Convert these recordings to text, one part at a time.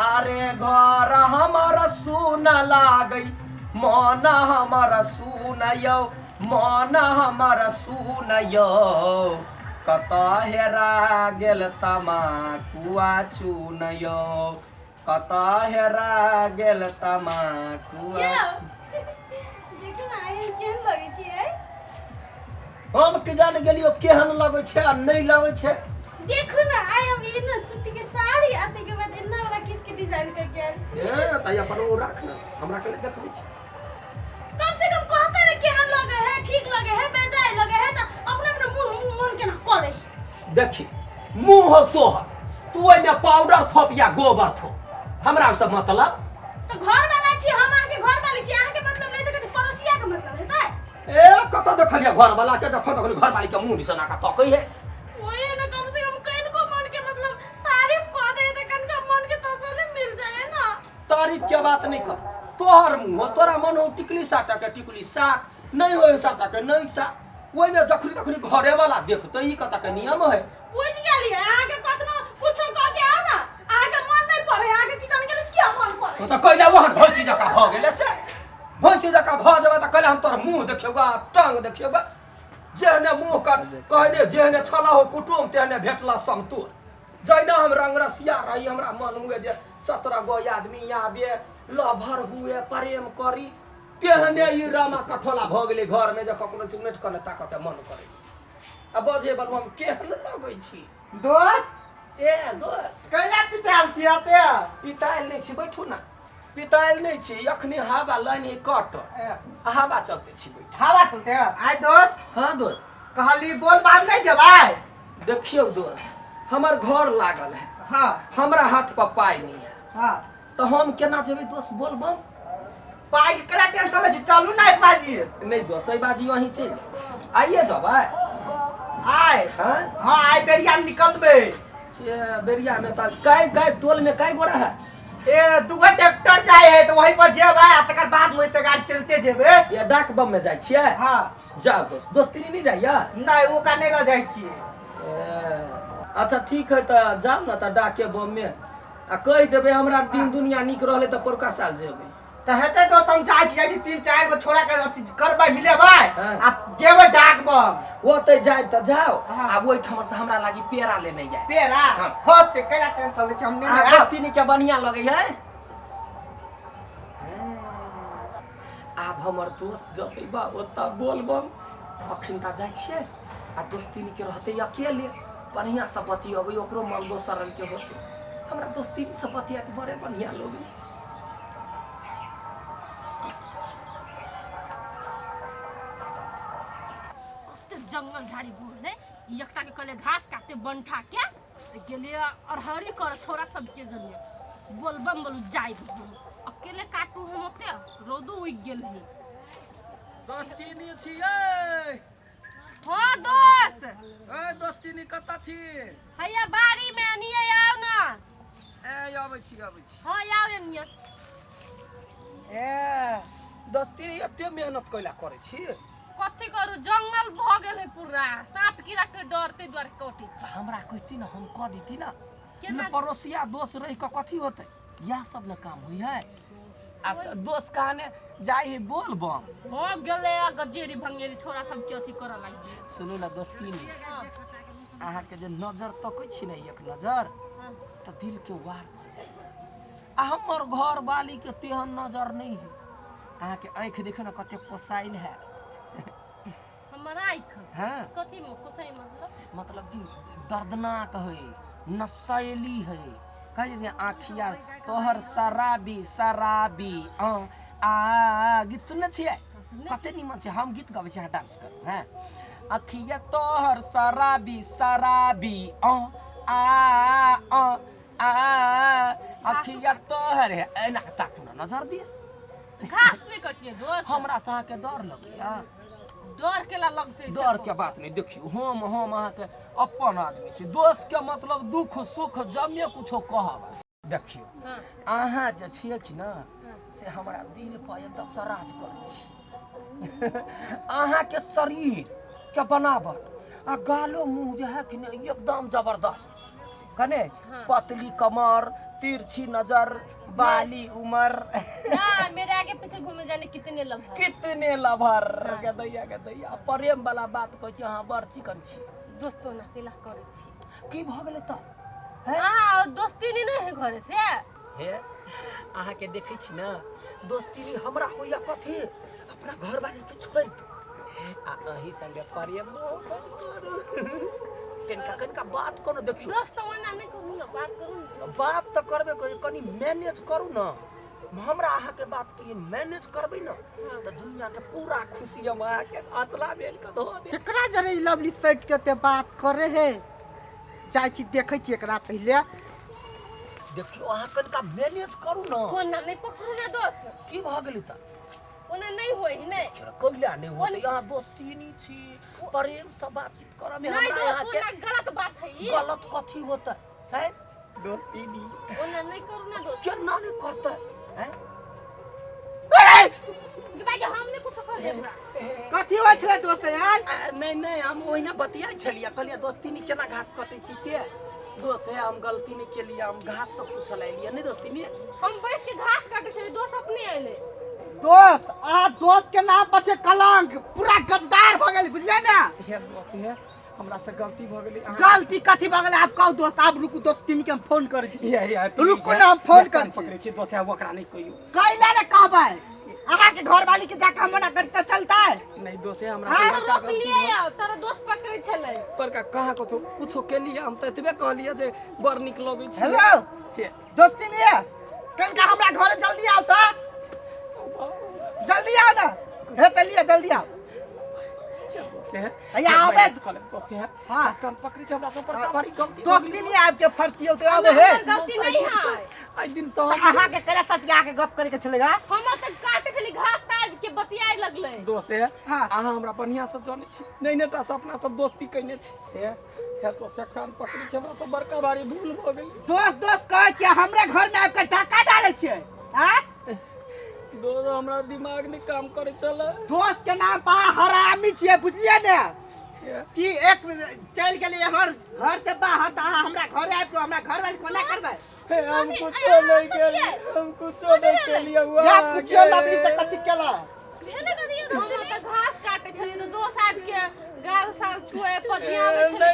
अरे घर हमारा सुन लागई मन हमारा सुनयो मन हमारा सुनयो कत हेरा गेल तमाकुआ चुनयो कत हेरा गेल तमाकुआ देखो ना आइ केहन लगै छै हम के जान गेलियो केहन लगै छै आ नहीं लगै छै देखो ना आइ हम एना सूती के साड़ी आते के बाद एना वाला किस के डिजाइन करके आयल छी ए त अपन ओ राख ना हमरा के देखबै छी कम से कम कहते ना केहन लगे है ठीक लगे है बेजाय लगे है त अपने अपने मुंह मन के ना करे देखी मुंह तोहर तू एमे पाउडर थोप या गोबर थोप हमरा से मतलब तो घर वाला छी हम आके घर वाली छी आके मतलब नहीं त कथि पड़ोसिया के मतलब हेतै ए कत देखलिया घर वाला के देखो त घर वाली के मुंह दिसना का तकै है ओए ना कम से कम कहीं को मन के मतलब तारीफ कर दे त कन का मन के तसल्ली मिल जाए ना तारीफ के बात नहीं कर तोहर मुंह तोरा मन हो टिकली साटा के टिकली साट नहीं हो साटा के नहीं सा ओइ में जखरी तखरी घरे वाला देखते ही कता के नियम है पूछ गेली आके कतनो कुछो कह के आ ना आके मन नहीं पड़े आके की जान गेली क्या मन पड़े तो कहले वहां भौसी जका भ गेले से भौसी जका भ जबे त कहले हम तोर मुंह देखियोगा टांग देखियोगा जेहने मुंह कर कहने जेहने छला हो कुटुम तेहने भेटला समतोर जैना हम रंगरसिया रही हमरा मन हुए जे 17 गो आदमी आबे लभर हुए प्रेम करी तेहने ई रामा कठोला भ गेले घर में जे ककरो चुनेट करले ताकत मन करे अब बजे बलवा हम केहन लगै छी दोस्त ए दोस्त कैला पिताल छी आते पिताइल नहीं छी बैठू ना पिताइल नहीं छी अखनी हवा लाइन कट हवा चलते छी बैठ हवा चलते आइ दोस्त हां दोस्त कहली बोल बात नहीं जबाय देखियो दोस्त हमर घर लागल है हां हमरा हाथ पर पाई नहीं है हां तो हम केना जेबे दोस्त बोलबम पाई के करा टेंशन ले चलू ना एक बाजी नहीं दोस्त ई बाजी वहीं चल जा आइए जबे आइ हां हां आइ बेरिया में निकलबे ये बेरिया में त कै टोल में कै गोड़ा है ए दुगो ट्रैक्टर जाए है तो वहीं पर जेबे आ तकर बाद मोइ से गाड़ी चलते जेबे ये डाक बम में जाय छियै हां जा दोस्त दोस्ती नहीं जाइया नहीं वो का नहीं ल जाय छिए अच्छा ठीक है त जाओ ना त डाके बम में आ कह देबे हमरा दिन दुनिया निक रहले त पोरका साल जेबे तो हेते तो समझाई छी जैसे 3-4 गो छोड़ा के अथी करबे मिलेबे हाँ। आ जेबे डाक बम ओते जाय त जाओ हाँ। आ ओइ ठमर से हमरा लागी पेड़ा लेने जाय पेरा हाँ। होते करा टेंशन ले छी हम आ नहीं दोस्ती नहीं क्या बढ़िया लगे है आब हमर दोस्त जते बा ओता बोलबम अखन ता जाय छियै आ दोस्ती नहीं के रहते अकेले बढ़िया से बतियबै ओकरो मन दोसर रंग के होते हमरा दोस्ती से बतियात बड़े बढ़िया लोगी जंगल झाड़ी बोले एकटा के कहले घास काटे बंठा के गेले अरहरी कर छोरा सब के जने बोलबम बोलू जाई हम अकेले काटू हम ओते रोदू उग गेल है दोस्ती नहीं छियै हां दोस्त ए दोस्ती नहीं कता छी हैया बाड़ी में निये आओ ना ए आबै छी हां आओ निये ए दोस्ती एते मेहनत कइला करे छी कथि करू जंगल भ गेल है पूरा सांप कीड़ा के डरते द्वार कटै छी हमरा कहती ना हम कह देती ना केना? पड़ोसिया दोस्त रह के कथी होते यह सब न काम हुई है आ दोस्त कहने जाई बोलबम हो गेले गजेरी भंगेरी छोरा सब के अथी करऽ लागि सुनू ना दोस्ती में अहाँ के जे नजर तकै छी ना एक नजर त दिल के वार भ जाए आ हमर घर वाली के तेहन नजर नहीं है अहाँ के आंख देखो ना कते पोसाइल है हमर आँख हां कथि में कोसै मतलब कि दर्दनाक है नशैली है कह रे आँखिया तोहर शराबी शराबी आ गीत सुनने छियै कते निमन छै हम गीत गाबै छी अहाँ डांस करू हैं आँखिया तोहर शराबी शराबी आँखिया तोहर है एना ताकू ना नजर दिस घास नहीं कटिए दोस्त हमरा से अहाँ के डर लगैया डर केला लगते डर के बात नहीं देखियो हम अहाँ के अपन आदमी छी दोस्त के मतलब दुख सुख जमे कुछो कहब देखियो अहाँ जे छियै कि ना से हमरा दिल पर एकदम से राज करै छी अहाँ के शरीर के बनावट आ गालो मुंह जे है कि एकदम जबरदस्त कने पतली कमर तिरछी नजर, बाली उम्र, ना मेरे आगे पीछे घूमे जाने कितने लम्हा कितने लभर के दैया प्रेम वाला बात कहै छी अहाँ बड़ चिकन छी। दोस्तों ना केला करे छी की भ गेलै त हां दोस्ती नहीं है घरे से हे अहाँ के देखै छी ना दोस्ती हमरा होइया कथी अपना घर वाली के छोड़ दो आ अही संगे प्रेम मोहब्बत करू कनका बात करो देखियो दोस्त वना नहीं करू ना बात करू ना बात तो करबे कनी मैनेज करू ना हमरा अहाँ के बात की मैनेज करबे ना तो दुनिया के पूरा खुशी हम अहाँ के अचला मेल के दो दे एकरा जरे लवली सेट के ते बात करे है जाय छी देखै छी एकरा पहले देखियो अहाँ कनका मैनेज करू ना फोन ना नहीं पकड़ू ना दोस्त की भ गेलै त ओने नहीं होई नहीं कैला नहीं होते यहाँ दोस्ती नहीं छी प्रेम से बातचीत करे में नहीं हमरा यहाँ दोस्त के ना गलत बात है ये गलत कथी होता है दोस्ती नहीं ओने नहीं करू ना दोस्त केना नहीं करता है कि भाई हमने कुछ कर लिया कथी होइ छै दोस्त यार नहीं हम ओहिना बतिया छलिया कहलिया दोस्ती नहीं केना घास कटे छी से दोस्त है हम गलती नहीं के लिए हम घास तो पूछल आइलिया नहीं दोस्ती नहीं हम बैठ के घास काटे छे दोस्त अपने आइले दोस्त आ दोस्त के नाम पर छै कलंक पूरा गजदार भ गेल बुझलियै ना हे दोस्त है हमरा से गलती भ गेलै गलती कथी भ गेल आप कहू दोस्त आप रुकू दोस्त तीन के हम फोन करै छी ये रुकू ना हम फोन कर छी पकड़े छी दोस्त है ओकरा नहीं कहियो कैला ने कहबै अहाँ के घर वाली के जाके मना करते चलता है नहीं दोस्त है हमरा हाँ, से रोक लिए या तेरा दोस्त पकड़े छले पर का कहाँ को तो कुछो के लिए हम तो एतबे कहलिए जे बड़ निक लगै छी हेलो हे दोस्ती नहीं है कनका हमरा घर जल्दी आओ तो जल्दी आओ ना हे तलिए जल्दी आओ से है भैया आबे तो से है हां कान पकड़ी छ हमरा सब पर का भारी गलती दोस्ती नहीं आपके फर्ची होते आबे हे गलती नहीं है आई दिन तो सब अहाँ के करे सटिया के गप करे के चलेगा हम त काटे छली घास ताब के बतियाए लगले दोस्त है हाँ। अहाँ हमरा बढ़िया से जाने छी नहीं नेटा से अपना सब दोस्ती कइने छी हे तो से कान पकड़ी छ हमरा सब बड़का भारी भूल भ गेल दोस्त कहै छी हमरे घर में आपके टाका डाले छियै हां दोस्त हमरा दिमाग नहीं काम करे चले दोस्त के नाम पर हरामी छियै बुझलिए ने कि एक चल गेली हमर घर से बाहर त अहाँ हमरा घर आबि हमरा घर वाली कोना करबै हे हम कुछ नहीं केलिए हम कुछ नहीं केलिए हुआ या पूछियो लवली से कथि केला भेने कर दिए हम त घास काटे छली तो दोस्त आब के गाल साल छुए पतियावे छली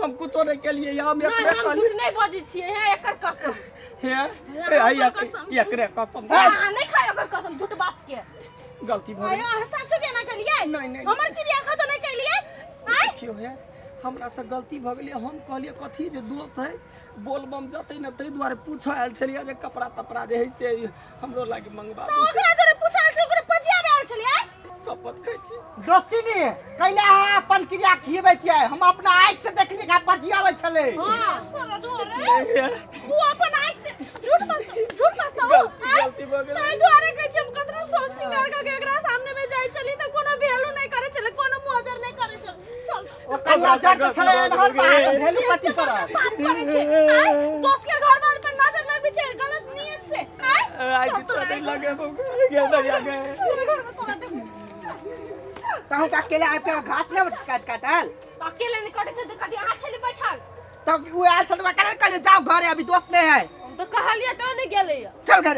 हम कुछ नहीं केलिए या हम नहीं हम झूठ नहीं बजै छियै हे एकर कसम एकरे कसम हां नहीं खायो एकर कसम झूठ बात के गलती भ आयो सच के ना केलिए नहीं हमर क्रिया खा तो नहीं केलिए आय देखियो है हमरा से गलती भ गेलै हम कहलिए कथी जे दोस्त है बोलबम जतै न तै दुआरे पूछो आयल छलिए जे कपड़ा तपड़ा जे है से हमरो लागि मंगवा तो ओकरा जरे पूछाल से ओकरा पजिया में आयल छलिए आय शपथ कहै छी दोस्ती नहीं कैला अहाँ अपन क्रिया खियबै छियै हम अपना आँखि से देखलिए कि बजियाबै छलै हां सारा धोरे तू अपन आँख से झूठ बोलता गलती भ गेलै ताई द्वारे कहै छी हम कतरो शौक सिंगार का एकरा सामने में जाय चली त कोनो वैल्यू नहीं करे छले कोनो मुहजर नहीं करे चल ओकर नजर त छलै हर बात वैल्यू कथि करब बात करे छे आय दोस्त के घर वाले पर नजर लग भी छे गलत नियत से आय आई तो नहीं लगे गेल आगे घर में तोरा दे कहूं का अकेले आपके घास न काटल अकेले नहीं कटे छे त कदी आ छली बैठल तब वो आयल छल तो करे जाओ घर अभी दोस्त नहीं है हम तो कहलिए तो नहीं गेले चल घर